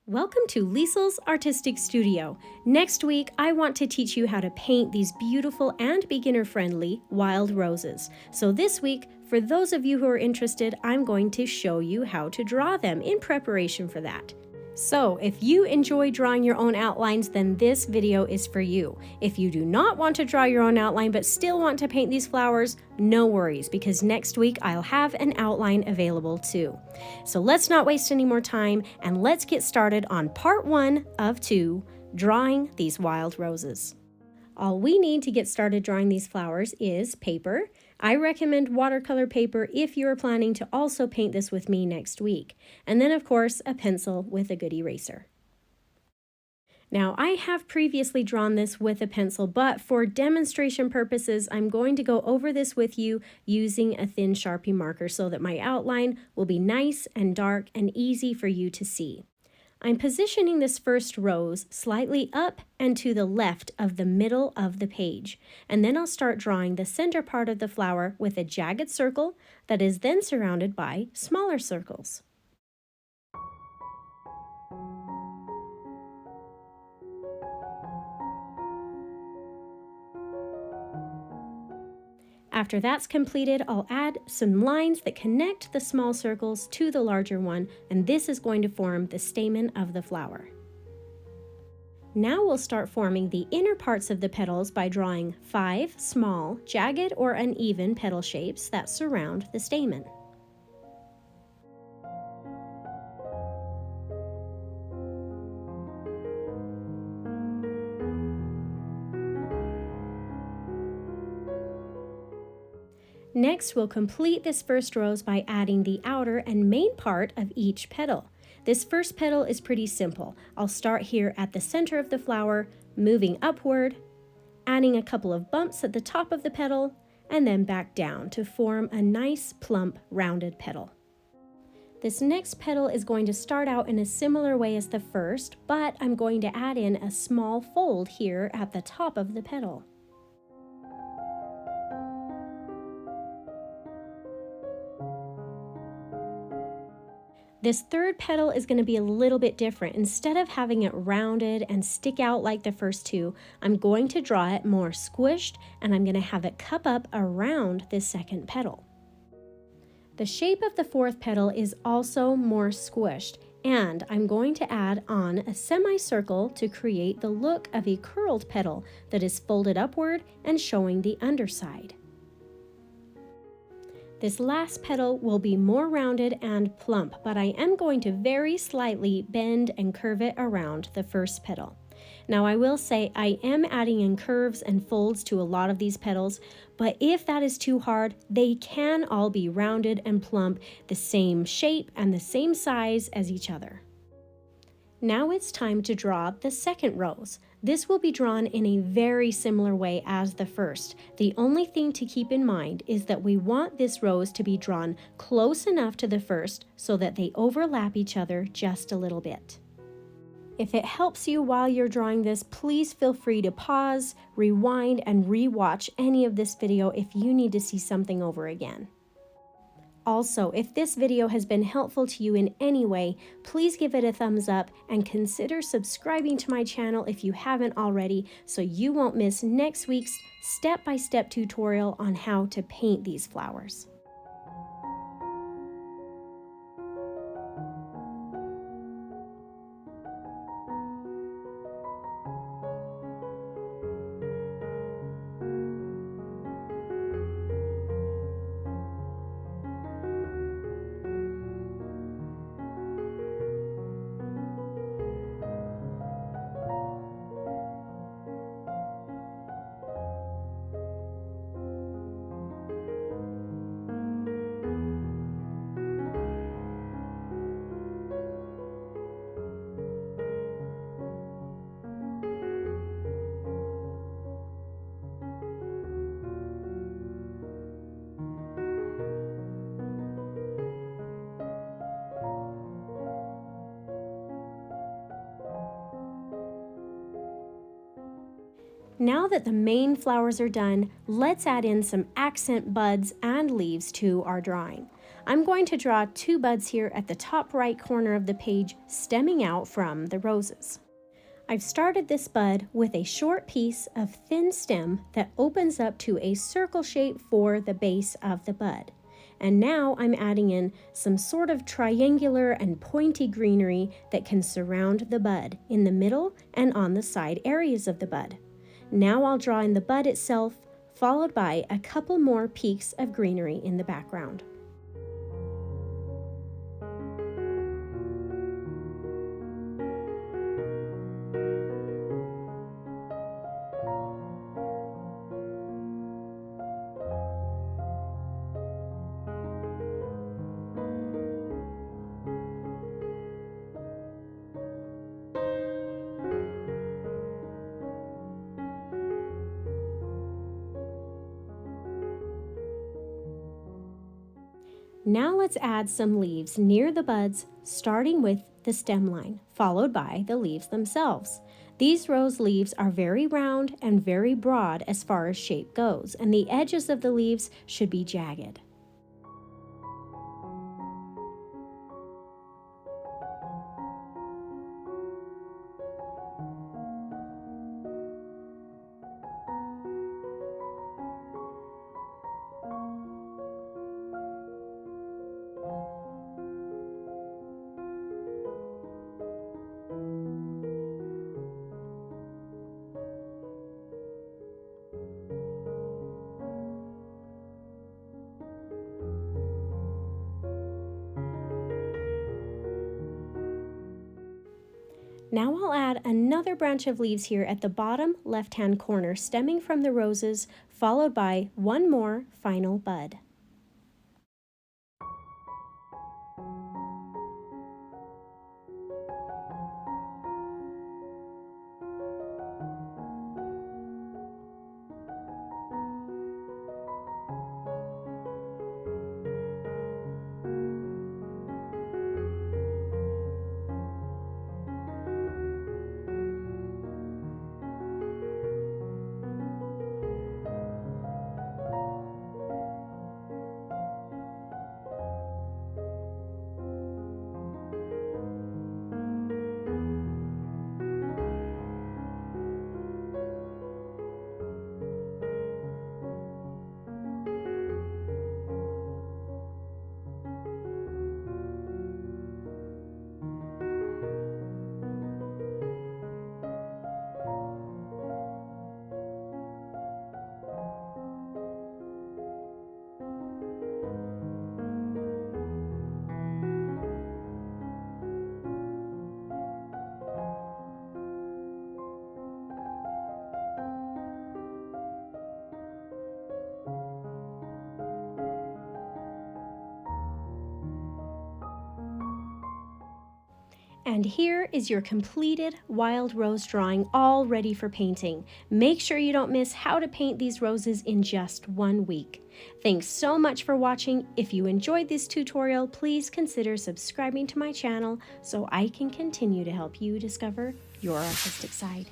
Welcome to Liesel's Artistic Studio. Next week, I want to teach you how to paint these beautiful and beginner-friendly wild roses. So this week, for those of you who are interested, I'm going to show you how to draw them in preparation for that. So if you enjoy drawing your own outlines, then this video is for you. If you do not want to draw your own outline but still want to paint these flowers, no worries, because next week I'll have an outline available too. So let's not waste any more time and let's get started on part 1 of 2, drawing these wild roses. All we need to get started drawing these flowers is paper. I recommend watercolor paper if you are planning to also paint this with me next week. And then, of course, a pencil with a good eraser. Now, I have previously drawn this with a pencil, but for demonstration purposes, I'm going to go over this with you using a thin Sharpie marker so that my outline will be nice and dark and easy for you to see. I'm positioning this first rose slightly up and to the left of the middle of the page, and then I'll start drawing the center part of the flower with a jagged circle that is then surrounded by smaller circles. After that's completed, I'll add some lines that connect the small circles to the larger one, and this is going to form the stamen of the flower. Now we'll start forming the inner parts of the petals by drawing 5 small, jagged or uneven petal shapes that surround the stamen. Next, we'll complete this first rose by adding the outer and main part of each petal. This first petal is pretty simple. I'll start here at the center of the flower, moving upward, adding a couple of bumps at the top of the petal, and then back down to form a nice, plump, rounded petal. This next petal is going to start out in a similar way as the first, but I'm going to add in a small fold here at the top of the petal. This third petal is going to be a little bit different. Instead of having it rounded and stick out like the first two, I'm going to draw it more squished, and I'm going to have it cup up around this second petal. The shape of the fourth petal is also more squished, and I'm going to add on a semicircle to create the look of a curled petal that is folded upward and showing the underside. This last petal will be more rounded and plump, but I am going to very slightly bend and curve it around the first petal. Now I will say I am adding in curves and folds to a lot of these petals, but if that is too hard, they can all be rounded and plump, the same shape and the same size as each other. Now it's time to draw the second rose. This will be drawn in a very similar way as the first. The only thing to keep in mind is that we want this rose to be drawn close enough to the first so that they overlap each other just a little bit. If it helps you while you're drawing this, please feel free to pause, rewind, and re-watch any of this video if you need to see something over again. Also, if this video has been helpful to you in any way, please give it a thumbs up and consider subscribing to my channel if you haven't already so you won't miss next week's step-by-step tutorial on how to paint these flowers. Now that the main flowers are done, let's add in some accent buds and leaves to our drawing. I'm going to draw 2 buds here at the top right corner of the page, stemming out from the roses. I've started this bud with a short piece of thin stem that opens up to a circle shape for the base of the bud. And now I'm adding in some sort of triangular and pointy greenery that can surround the bud in the middle and on the side areas of the bud. Now I'll draw in the bud itself, followed by a couple more peaks of greenery in the background. Now let's add some leaves near the buds, starting with the stem line, followed by the leaves themselves. These rose leaves are very round and very broad as far as shape goes, and the edges of the leaves should be jagged. Now I'll add another branch of leaves here at the bottom left-hand corner, stemming from the roses, followed by one more final bud. And here is your completed wild rose drawing, all ready for painting. Make sure you don't miss how to paint these roses in just 1 week. Thanks so much for watching. If you enjoyed this tutorial, please consider subscribing to my channel so I can continue to help you discover your artistic side.